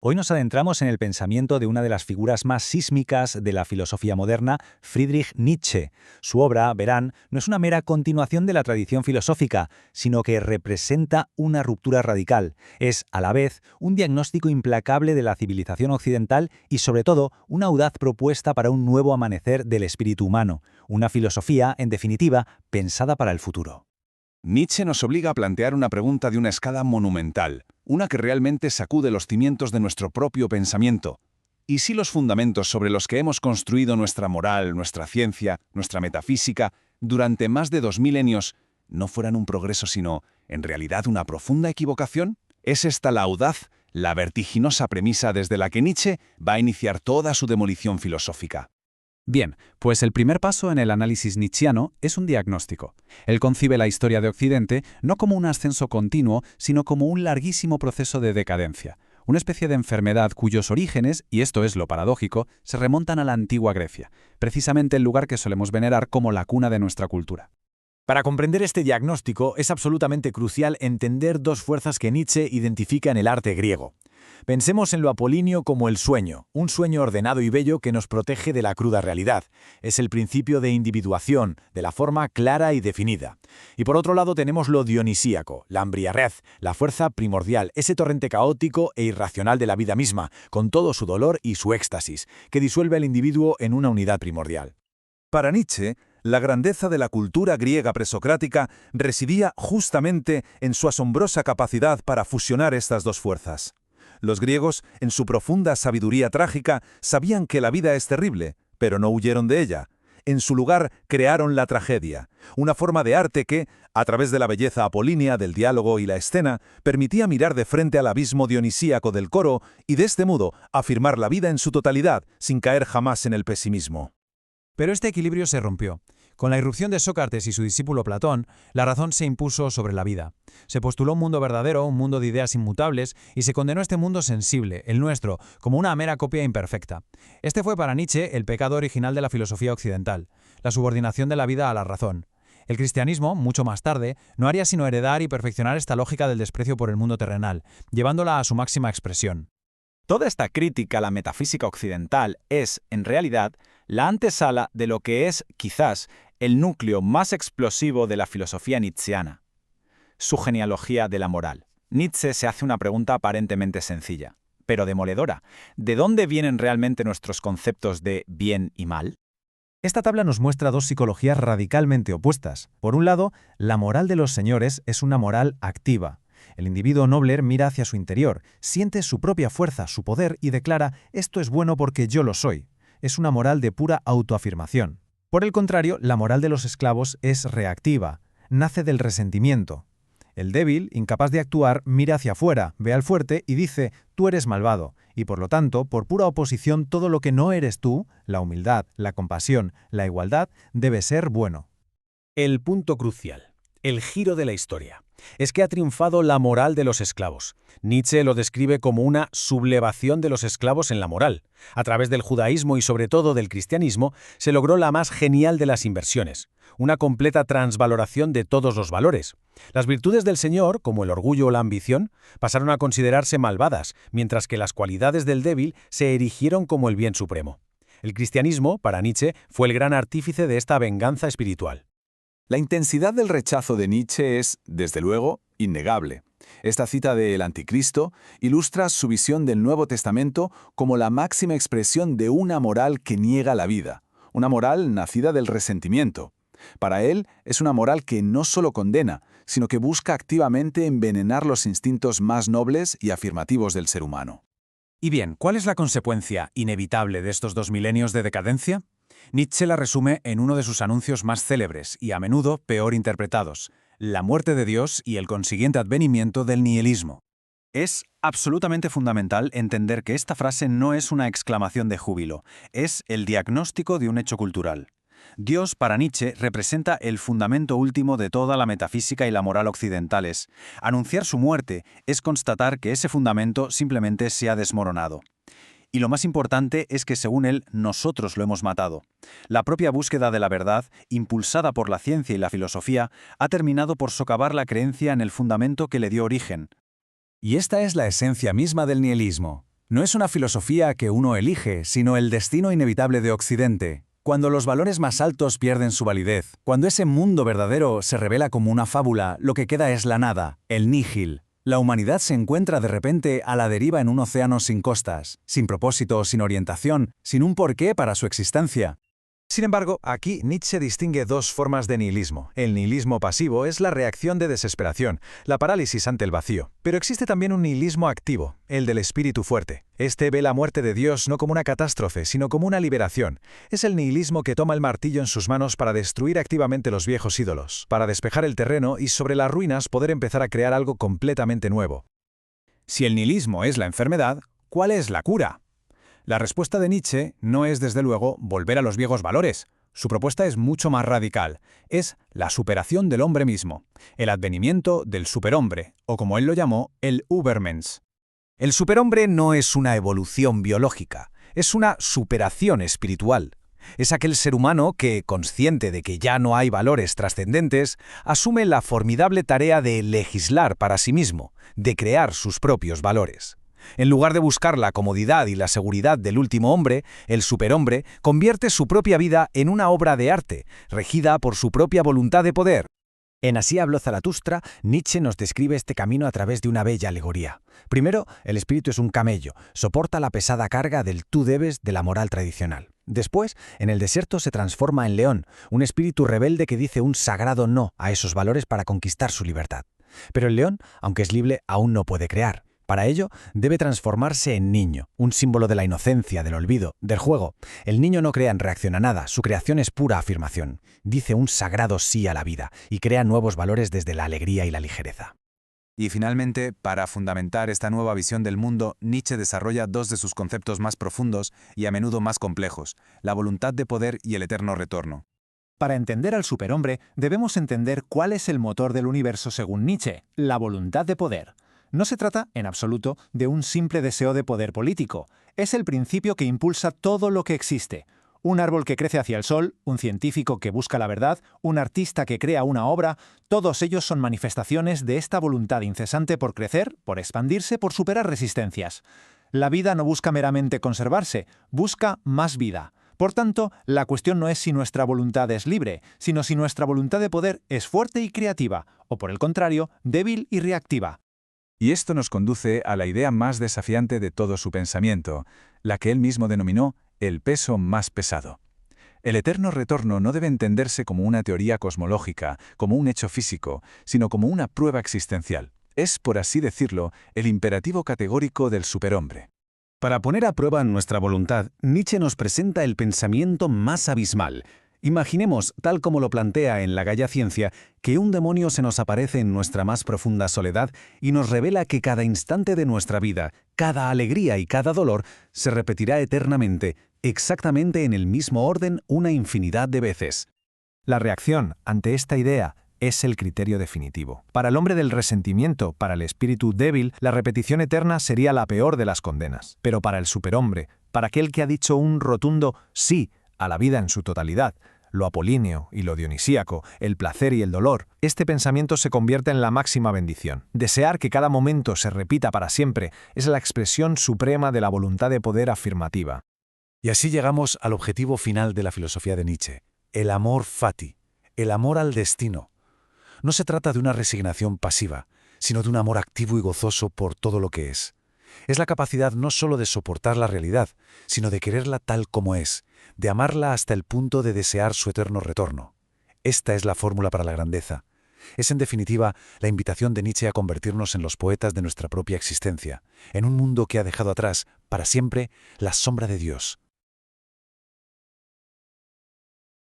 Hoy nos adentramos en el pensamiento de una de las figuras más sísmicas de la filosofía moderna, Friedrich Nietzsche. Su obra, verán, no es una mera continuación de la tradición filosófica, sino que representa una ruptura radical. Es, a la vez, un diagnóstico implacable de la civilización occidental y, sobre todo, una audaz propuesta para un nuevo amanecer del espíritu humano. Una filosofía, en definitiva, pensada para el futuro. Nietzsche nos obliga a plantear una pregunta de una escala monumental, una que realmente sacude los cimientos de nuestro propio pensamiento. ¿Y si los fundamentos sobre los que hemos construido nuestra moral, nuestra ciencia, nuestra metafísica, durante más de 2000 años, no fueran un progreso sino, en realidad, una profunda equivocación? ¿Es esta la audaz, la vertiginosa premisa desde la que Nietzsche va a iniciar toda su demolición filosófica? Bien, pues el primer paso en el análisis nietzschiano es un diagnóstico. Él concibe la historia de Occidente no como un ascenso continuo, sino como un larguísimo proceso de decadencia, una especie de enfermedad cuyos orígenes, y esto es lo paradójico, se remontan a la antigua Grecia, precisamente el lugar que solemos venerar como la cuna de nuestra cultura. Para comprender este diagnóstico es absolutamente crucial entender dos fuerzas que Nietzsche identifica en el arte griego. Pensemos en lo apolíneo como el sueño, un sueño ordenado y bello que nos protege de la cruda realidad. Es el principio de individuación, de la forma clara y definida. Y por otro lado tenemos lo dionisíaco, la embriaguez, la fuerza primordial, ese torrente caótico e irracional de la vida misma, con todo su dolor y su éxtasis, que disuelve al individuo en una unidad primordial. Para Nietzsche, la grandeza de la cultura griega presocrática residía justamente en su asombrosa capacidad para fusionar estas dos fuerzas. Los griegos, en su profunda sabiduría trágica, sabían que la vida es terrible, pero no huyeron de ella. En su lugar, crearon la tragedia, una forma de arte que, a través de la belleza apolínea del diálogo y la escena, permitía mirar de frente al abismo dionisíaco del coro y, de este modo, afirmar la vida en su totalidad, sin caer jamás en el pesimismo. Pero este equilibrio se rompió. Con la irrupción de Sócrates y su discípulo Platón, la razón se impuso sobre la vida. Se postuló un mundo verdadero, un mundo de ideas inmutables, y se condenó este mundo sensible, el nuestro, como una mera copia imperfecta. Este fue para Nietzsche el pecado original de la filosofía occidental, la subordinación de la vida a la razón. El cristianismo, mucho más tarde, no haría sino heredar y perfeccionar esta lógica del desprecio por el mundo terrenal, llevándola a su máxima expresión. Toda esta crítica a la metafísica occidental es, en realidad, la antesala de lo que es, quizás, el núcleo más explosivo de la filosofía nietzscheana: su genealogía de la moral. Nietzsche se hace una pregunta aparentemente sencilla, pero demoledora. ¿De dónde vienen realmente nuestros conceptos de bien y mal? Esta tabla nos muestra dos psicologías radicalmente opuestas. Por un lado, la moral de los señores es una moral activa. El individuo noble mira hacia su interior, siente su propia fuerza, su poder y declara: «Esto es bueno porque yo lo soy». Es una moral de pura autoafirmación. Por el contrario, la moral de los esclavos es reactiva, nace del resentimiento. El débil, incapaz de actuar, mira hacia afuera, ve al fuerte y dice: «Tú eres malvado», y por lo tanto, por pura oposición, todo lo que no eres tú, la humildad, la compasión, la igualdad, debe ser bueno. El punto crucial, el giro de la historia, es que ha triunfado la moral de los esclavos. Nietzsche lo describe como una sublevación de los esclavos en la moral. A través del judaísmo y sobre todo del cristianismo se logró la más genial de las inversiones, una completa transvaloración de todos los valores. Las virtudes del Señor, como el orgullo o la ambición, pasaron a considerarse malvadas, mientras que las cualidades del débil se erigieron como el bien supremo. El cristianismo, para Nietzsche, fue el gran artífice de esta venganza espiritual. La intensidad del rechazo de Nietzsche es, desde luego, innegable. Esta cita de El Anticristo ilustra su visión del Nuevo Testamento como la máxima expresión de una moral que niega la vida, una moral nacida del resentimiento. Para él, es una moral que no solo condena, sino que busca activamente envenenar los instintos más nobles y afirmativos del ser humano. Y bien, ¿cuál es la consecuencia inevitable de estos 2000 años de decadencia? Nietzsche la resume en uno de sus anuncios más célebres y a menudo peor interpretados: la muerte de Dios y el consiguiente advenimiento del nihilismo. Es absolutamente fundamental entender que esta frase no es una exclamación de júbilo, es el diagnóstico de un hecho cultural. Dios, para Nietzsche, representa el fundamento último de toda la metafísica y la moral occidentales. Anunciar su muerte es constatar que ese fundamento simplemente se ha desmoronado. Y lo más importante es que, según él, nosotros lo hemos matado. La propia búsqueda de la verdad, impulsada por la ciencia y la filosofía, ha terminado por socavar la creencia en el fundamento que le dio origen. Y esta es la esencia misma del nihilismo. No es una filosofía que uno elige, sino el destino inevitable de Occidente. Cuando los valores más altos pierden su validez, cuando ese mundo verdadero se revela como una fábula, lo que queda es la nada, el níhil. La humanidad se encuentra de repente a la deriva en un océano sin costas, sin propósito, sin orientación, sin un porqué para su existencia. Sin embargo, aquí Nietzsche distingue dos formas de nihilismo. El nihilismo pasivo es la reacción de desesperación, la parálisis ante el vacío. Pero existe también un nihilismo activo, el del espíritu fuerte. Este ve la muerte de Dios no como una catástrofe, sino como una liberación. Es el nihilismo que toma el martillo en sus manos para destruir activamente los viejos ídolos, para despejar el terreno y sobre las ruinas poder empezar a crear algo completamente nuevo. Si el nihilismo es la enfermedad, ¿cuál es la cura? La respuesta de Nietzsche no es, desde luego, volver a los viejos valores. Su propuesta es mucho más radical. Es la superación del hombre mismo, el advenimiento del superhombre, o como él lo llamó, el Übermensch. El superhombre no es una evolución biológica, es una superación espiritual. Es aquel ser humano que, consciente de que ya no hay valores trascendentes, asume la formidable tarea de legislar para sí mismo, de crear sus propios valores. En lugar de buscar la comodidad y la seguridad del último hombre, el superhombre convierte su propia vida en una obra de arte, regida por su propia voluntad de poder. En Así habló Zaratustra, Nietzsche nos describe este camino a través de una bella alegoría. Primero, el espíritu es un camello, soporta la pesada carga del tú debes de la moral tradicional. Después, en el desierto se transforma en león, un espíritu rebelde que dice un sagrado no a esos valores para conquistar su libertad. Pero el león, aunque es libre, aún no puede crear. Para ello, debe transformarse en niño, un símbolo de la inocencia, del olvido, del juego. El niño no crea en reacción a nada, su creación es pura afirmación. Dice un sagrado sí a la vida y crea nuevos valores desde la alegría y la ligereza. Y finalmente, para fundamentar esta nueva visión del mundo, Nietzsche desarrolla dos de sus conceptos más profundos y a menudo más complejos, la voluntad de poder y el eterno retorno. Para entender al superhombre, debemos entender cuál es el motor del universo según Nietzsche, la voluntad de poder. No se trata, en absoluto, de un simple deseo de poder político. Es el principio que impulsa todo lo que existe. Un árbol que crece hacia el sol, un científico que busca la verdad, un artista que crea una obra, todos ellos son manifestaciones de esta voluntad incesante por crecer, por expandirse, por superar resistencias. La vida no busca meramente conservarse, busca más vida. Por tanto, la cuestión no es si nuestra voluntad es libre, sino si nuestra voluntad de poder es fuerte y creativa, o por el contrario, débil y reactiva. Y esto nos conduce a la idea más desafiante de todo su pensamiento, la que él mismo denominó el peso más pesado. El eterno retorno no debe entenderse como una teoría cosmológica, como un hecho físico, sino como una prueba existencial. Es, por así decirlo, el imperativo categórico del superhombre. Para poner a prueba nuestra voluntad, Nietzsche nos presenta el pensamiento más abismal. Imaginemos, tal como lo plantea en La Gaia Ciencia, que un demonio se nos aparece en nuestra más profunda soledad y nos revela que cada instante de nuestra vida, cada alegría y cada dolor, se repetirá eternamente, exactamente en el mismo orden una infinidad de veces. La reacción ante esta idea es el criterio definitivo. Para el hombre del resentimiento, para el espíritu débil, la repetición eterna sería la peor de las condenas. Pero para el superhombre, para aquel que ha dicho un rotundo sí a la vida en su totalidad, lo apolíneo y lo dionisíaco, el placer y el dolor, este pensamiento se convierte en la máxima bendición. Desear que cada momento se repita para siempre es la expresión suprema de la voluntad de poder afirmativa. Y así llegamos al objetivo final de la filosofía de Nietzsche, el amor fati, el amor al destino. No se trata de una resignación pasiva, sino de un amor activo y gozoso por todo lo que es. Es la capacidad no solo de soportar la realidad, sino de quererla tal como es, de amarla hasta el punto de desear su eterno retorno. Esta es la fórmula para la grandeza. Es, en definitiva, la invitación de Nietzsche a convertirnos en los poetas de nuestra propia existencia, en un mundo que ha dejado atrás, para siempre, la sombra de Dios,